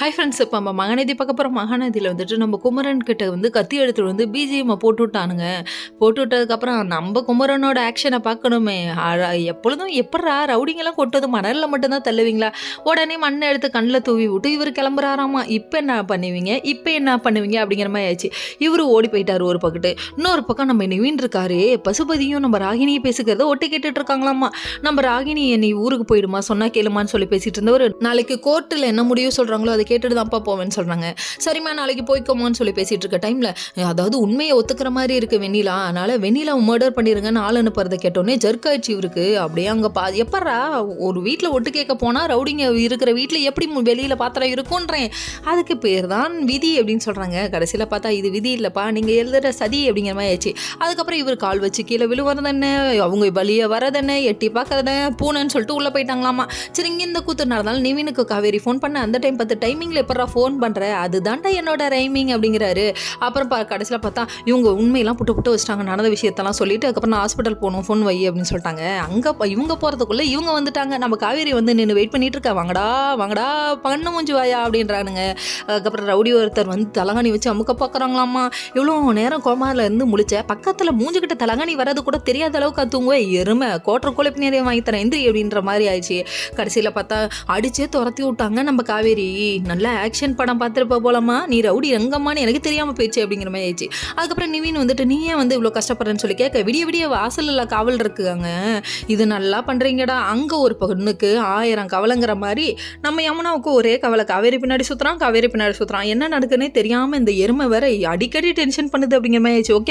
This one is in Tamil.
ஹாய் ஃப்ரெண்ட்ஸ், இப்போ நம்ம மகாநதி பார்க்க போகிறோம். மகாநதியில் வந்துட்டு நம்ம குமரன் கிட்ட வந்து கத்தி எடுத்துட்டு வந்து பிஜிஎம்மை போட்டு விட்டானுங்க. போட்டு விட்டதுக்கப்புறம் நம்ம குமரனோட ஆக்ஷனை பார்க்கணுமே. எப்பொழுதும் எப்பட்றா ரவுடிங்கெல்லாம் கொட்டது மணலில் மட்டும்தான் தள்ளுவீங்களா? உடனே மண்ணை எடுத்து கண்ணில் தூவி விட்டு இவர் கிளம்புறாராமா. இப்போ என்ன பண்ணுவீங்க, இப்போ என்ன பண்ணுவீங்க அப்படிங்கிற மாதிரி ஆயிடுச்சு. இவர் ஓடி போயிட்டார் ஒரு பக்கத்து. இன்னொரு பக்கம் நம்ம நிவின் இருக்காரு. பசுபதியும் நம்ம ராகினியை பேசுகிறத ஒட்டி கேட்டுட்டு இருக்காங்களாமா. நம்ம ராகினி நீ ஊருக்கு போயிடுமா, சொன்னா கேளுமான்னு சொல்லி பேசிட்டு இருந்தவர் நாளைக்கு கோர்ட்டில் என்ன முடிவு சொல்கிறாங்களோ அதை கேட்டுட்டு தான்ப்பா போவேன்னு சொல்கிறாங்க. சரிம்மா நாளைக்கு போய்க்கோமான்னு சொல்லி பேசிகிட்டு இருக்க டைமில் அதாவது உண்மையை ஒத்துக்கிற மாதிரி இருக்குது வெண்ணிலா. அதனால் வெண்ணிலாவை மர்டர் பண்ணிடுங்கன்னு ஆள் அனுப்புறதை கேட்டோன்னே ஜர்க்காயிடுச்சு இவருக்கு. அப்படியே அங்கே எப்பட்றா ஒரு வீட்டில் ஒட்டு கேட்க போனால் ரவுடிங்க இருக்கிற வீட்டில் எப்படி வெளியில் பாத்திரம் இருக்குன்றேன். அதுக்கு பேர் தான் விதி அப்படின்னு சொல்கிறாங்க. கடைசியில் பார்த்தா இது விதி இல்லைப்பா, நீங்கள் எழுதுகிற சதி அப்படிங்கிற மாதிரி ஆயிடுச்சு. அதுக்கப்புறம் இவர் கால் வச்சு கீழே விழுவறதென்ன, அவங்க வழியை வரதென்ன, எட்டி பார்க்கறத பூனைன்னு சொல்லிட்டு உள்ளே போயிட்டாங்களாமா. சரி, இங்கே இந்த கூத்து நடந்தாலும் நிவினுக்கு காவேரி ஃபோன் பண்ண அந்த டைம் பார்த்து டைமிங்கில் எப்படா ஃபோன் பண்ணுற, அதுதான்டா என்னோட ரைமிங் அப்படிங்கிறாரு. அப்புறம் கடைசியில் பார்த்தா இவங்க உண்மையெல்லாம் புட்டு வச்சுட்டாங்க, நடந்த விஷயத்தெல்லாம் சொல்லிட்டு அதுக்கப்புறம் நான் ஹாஸ்பிட்டல் போகணும், ஃபோன் வை அப்படின்னு சொல்லிட்டாங்க. அங்கே இவங்க போகிறதுக்குள்ளே இவங்க வந்துட்டாங்க. நம்ம காவேரி வந்து நின்று வெயிட் பண்ணிட்டு இருக்கா. வாங்கடா வாங்கடா பண்ண மூஞ்சி வாயா அப்படின்றானுங்க. அதுக்கப்புறம் ரவுடி ஒருத்தர் வந்து தலகாணி வச்சு அமுக்க பார்க்குறாங்களாமா. இவ்வளோ நேரம் கோமாரில் இருந்து முழிச்ச பக்கத்தில் மூஞ்சிக்கிட்ட தலகாணி வர்றது கூட தெரியாத அளவுக்கு தூங்குவேன் எருமை கோட்டர் கோழிப்பு நிறைய வாங்கி தரேன் எந்திரி அப்படின்ற மாதிரி ஆயிடுச்சு. கடைசியில் பார்த்தா அடிச்சே துரத்தி விட்டாங்க நம்ம காவேரி. நல்ல ஆக்ஷன் படம் பார்த்துருப்ப போலமா, நீ ரவுடி எங்கம்மான்னு எனக்கு தெரியாமல் போயிடுச்சு அப்படிங்கிற மாதிரி ஆயிடுச்சு. அதுக்கப்புறம் நிவின் வந்துட்டு நீ ஏன் வந்து இவ்வளோ கஷ்டப்படுறேன்னு சொல்லி கேட்க, விடிய விடிய வாசலில் காவல் இருக்குங்க, இது நல்லா பண்ணுறீங்கடா. அங்கே ஒரு பொண்ணுக்கு 1000 கவலைங்கிற மாதிரி நம்ம யமுனாவுக்கு ஒரே கவலை. காவேரி பின்னாடி சுற்றுறான், காவேரி பின்னாடி சுற்றுறான். என்ன நடக்குன்னே தெரியாமல் இந்த எருமை வேற அடிக்கடி டென்ஷன் பண்ணுது அப்படிங்கிற மாதிரி ஆயிடுச்சு. ஓகே.